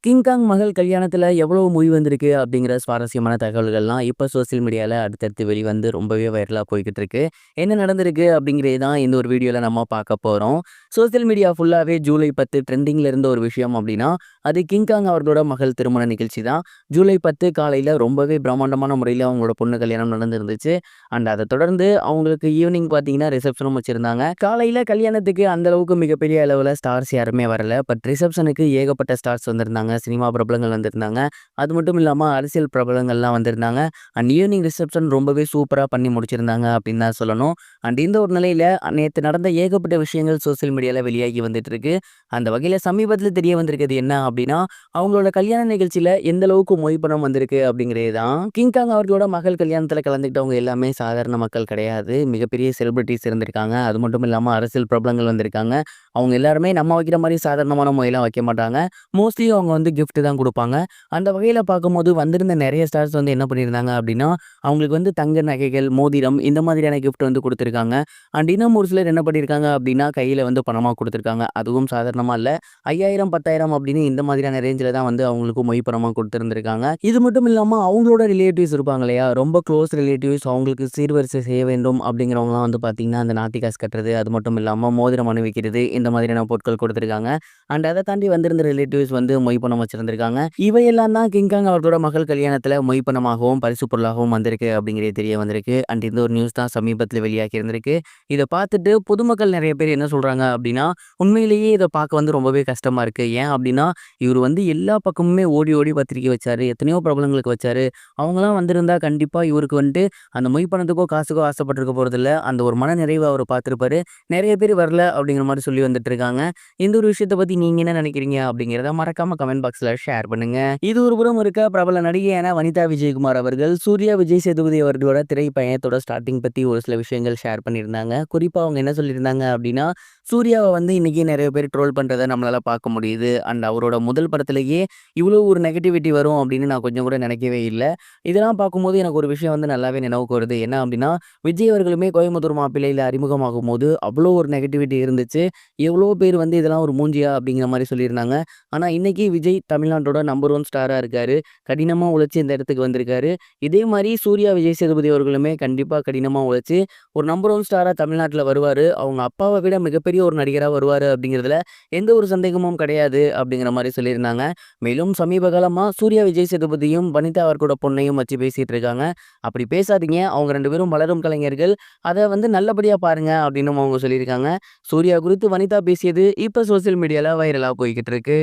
King Kong மகள் கல்யாணத்துல எவ்வளவு மொய் வந்திருக்கு அப்படிங்கிற சுவாரஸ்யமான தகவல்கள்லாம் இப்ப சோசியல் மீடியால அடுத்தடுத்து வெளிவந்து ரொம்பவே வைரலா போய்கிட்டு இருக்கு. என்ன நடந்திருக்கு அப்படிங்கிறது தான் இந்த ஒரு வீடியோல நம்ம பார்க்க போறோம். சோசியல் மீடியா ஃபுல்லாவே ஜூலை 10 ட்ரெண்டிங்ல இருந்த ஒரு விஷயம் அப்படின்னா, அது கிங்காங் அவர்களோட மகள் திருமண நிகழ்ச்சி தான். ஜூலை 10 காலையில ரொம்பவே பிரம்மாண்டமான முறையில அவங்களோட பொண்ணு கல்யாணம் நடந்திருந்துச்சு. அண்ட் அதை தொடர்ந்து அவங்களுக்கு ஈவினிங் பார்த்தீங்கன்னா ரிசப்ஷனும் வச்சிருந்தாங்க. காலையில கல்யாணத்துக்கு அந்த அளவுக்கு மிகப்பெரிய அளவுல ஸ்டார்ஸ் யாருமே வரல. பட் ரிசப்ஷனுக்கு ஏகப்பட்ட ஸ்டார்ஸ் வந்திருந்தாங்க. சினிமா பிரபலங்கள் வந்திருந்தாங்க. அது மட்டும் இல்லாம அரசியல் பிரபலங்கள்லாம் வந்திருந்தாங்க. அண்ட் ஈவினிங் ரிசப்ஷன் ரொம்பவே சூப்பரா பண்ணி முடிச்சிருந்தாங்க அப்படின்னு தான் சொல்லணும். அண்ட் இந்த ஒரு நிலையில நேத்து நடந்த ஏகப்பட்ட விஷயங்கள் சோசியல் மீடியால வெளியாகி வந்துட்டு இருக்கு. அந்த வகையில சமீபத்துல தெரிய வந்திருக்கிறது என்ன அப்படின்னா, அவங்களோட கல்யாண நிகழ்ச்சியில எந்த அளவுக்கு மொய் பணம் வந்திருக்கு அப்படிங்கிறது தான். கிங்காங் அவர்களோட மகள் கல்யாணத்துல கலந்துக்கிட்டவங்க எல்லாமே சாதாரண மக்கள் கிடையாது. மிகப்பெரிய செலிபிரிட்டிஸ் இருந்திருக்காங்க. அது மட்டும் இல்லாம அரசியல் பிரபலங்கள் வந்திருக்காங்க. அவங்க எல்லாருமே நம்ம வைக்கிற மாதிரி சாதாரணமான மொய்லாம் வைக்க மாட்டாங்க. மோஸ்ட்லி அவங்க வந்து கிஃப்ட் தான் குடுப்பாங்க. அந்த வகையில பார்க்கும்போது வந்திருந்த நெறைய ஸ்டார்ஸ் வந்து என்ன பண்ணியிருந்தாங்க அப்படின்னா, அவங்களுக்கு வந்து தங்க நகைகள், மோதிரம் இந்த மாதிரியான கிஃப்ட் வந்து குடுத்துருக்காங்க. அண்ட் இன்னும் ஒரு சிலர் என்ன பண்ணியிருக்காங்க அப்படின்னா, கையில வந்து பணமா குடுத்துருக்காங்க. அதுவும் சாதாரணமா இல்ல. 5000, 10,000 அப்படின்னு இந்த மாதிரியான ரேஞ்சில தான் வந்து அவங்களுக்கு மொய் பணமா குடுத்திருந்திருக்காங்க. இது மட்டும் இல்லாம அவங்களோட ரிலேட்டிவ்ஸ் இருப்பாங்க இல்லையா? ரொம்ப க்ளோஸ் ரிலேட்டிவ்ஸ் அவங்களுக்கு சீர்வரிசை செய்ய வேண்டும் அப்படிங்கிறவங்கலாம் வந்து பார்த்தீங்கன்னா, அந்த நாட்டி காசு கட்டுறது, அது மட்டும் இல்லாம மோதிரம் அணிவிக்கிறது, இந்த மாதிரியான பொருட்கள் குடுத்துருக்காங்க. அண்ட் அத தாண்டி வந்திருந்த ரிலேட்டிவ்ஸ் வந்து மொய் பணம் வச்சிருந்திருக்காங்க. இவையெல்லாம் தான் கிங்காங் அவர்களோட மகள் கல்யாணத்துல மொய் பணமாகவும், பரிசு பொருளாகவும் வந்திருக்கு அப்படிங்கிறது தெரிய வந்திருக்கு. அண்ட் இந்த ஒரு நியூஸ் தான் சமீபத்தில வெளியாகி இருந்திருக்கு. இத பார்த்துட்டு பொதுமக்கள் நெறைய பேர் என்ன சொல்றாங்க அப்படின்னா, உண்மையிலேயே இத பார்க்க வந்து ரொம்பவே கஷ்டமா இருக்கு. ஏன் அப்படின்னா, இவரு வந்து எல்லா பக்கமுமே ஓடி ஓடி பத்திரிக்கை வச்சாரு. எத்தனையோ பிரபலங்களுக்கு வச்சாரு. அவங்கலாம் வந்திருந்தா கண்டிப்பா இவருக்கு வந்துட்டு அந்த மொய் பணத்துக்கோ, காசுக்கோ ஆசைப்பட்டிருக்க போறதில்ல. அந்த ஒரு மனநிறைவ அவரு பார்த்திருப்பாரு. நெறைய பேர் வரல அப்படிங்கிற மாரி சொல்லி வந்துட்டு இருக்காங்க. இந்த ஒரு விஷயத்த பத்தி நீங்க என்ன நினைக்கிறீங்க அப்படிங்கிறத மறக்காம கமெண்ட் பாக்ஸ்ல ஷேர் பண்ணுங்க. இது ஒரு புறம் இருக்க, பிரபல நடிகையான வனிதா விஜயகுமார் அவர்கள் சூர்யா, விஜய் சேதுபதி அவர்களோட திரைப்பயணத்தோட ஸ்டார்ட்டிங் பத்தி ஒரு சில விஷயங்கள் ஷேர் பண்ணியிருந்தாங்க. குறிப்பா அவங்க என்ன சொல்லியிருந்தாங்க அப்படின்னா, சூர்யாவை வந்து இன்னைக்கு நிறைய பேர் ட்ரோல் பண்றத நம்மளால பார்க்க முடியுது. அண்ட் அவரோட முதல் படத்திலேயே இவ்வளோ ஒரு நெகட்டிவிட்டி வரும் அப்படின்னு நான் கொஞ்சம் கூட நினைக்கவே இல்ல. இதெல்லாம் பார்க்கும்போது எனக்கு ஒரு விஷயம் வந்து நல்லாவே நினைவுக்கு வருது. என்ன அப்படின்னா, விஜய் அவர்களுமே கோயம்புத்தூர் மாப்பிள்ளையில அறிமுகமாகும்போது அவ்வளோ ஒரு நெகட்டிவிட்டி இருந்துச்சு. எவ்வளோ பேர் வந்து இதெல்லாம் ஒரு மூஞ்சியா அப்படிங்கிற மாரி சொல்லியிருந்தாங்க. ஆனா இன்னைக்கு விஜய் தமிழ்நாட்டோட நம்பர் 1 ஸ்டாரா இருக்காரு. கடினமா உழைச்சு இந்த இடத்துக்கு வந்திருக்காரு. இதே மாரி சூர்யா, விஜய் சேதுபதி அவர்களுமே கண்டிப்பா கடினமா உழைச்சு ஒரு நம்பர் 1 ஸ்டாரா தமிழ்நாட்டுல வருவாரு. அவங்க அப்பாவ விட மிகப்பெரிய ஒரு நடிகரா வருவாரு அப்படிங்கிறதுல எந்த ஒரு சந்தேகமும் கிடையாது அப்படிங்கிற மாரி சொல்லியிருந்தாங்க. மேலும் சமீப காலமா சூர்யா, விஜய் சேதுபதியும் வனிதா அவர்களோட பொண்ணையும் வச்சு பேசிட்டு இருக்காங்க. அப்படி பேசாதீங்க. அவங்க 2 பேரும் வளரும் கலைஞர்கள். அத வந்து நல்லபடியா பாருங்க அப்படின்னும் அவங்க சொல்லியிருக்காங்க. சூர்யா குறித்து வனிதா பேசியது இப்ப சோசியல் மீடியால வைரலா போய்க்கிட்டு இருக்கு.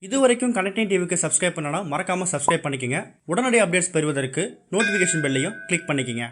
இதுவரைக்கும் கனெக்டிங் டிவிக்கு சப்ஸ்கிரைப் பண்ணனா மறக்காம சப்ஸ்கிரைப் பண்ணிக்கங்க. உடனடி அப்டேட்ஸ் பெறுவதற்கு நோட்டிஃபிகேஷன் பெல்லையும் கிளிக் பண்ணிக்கங்க.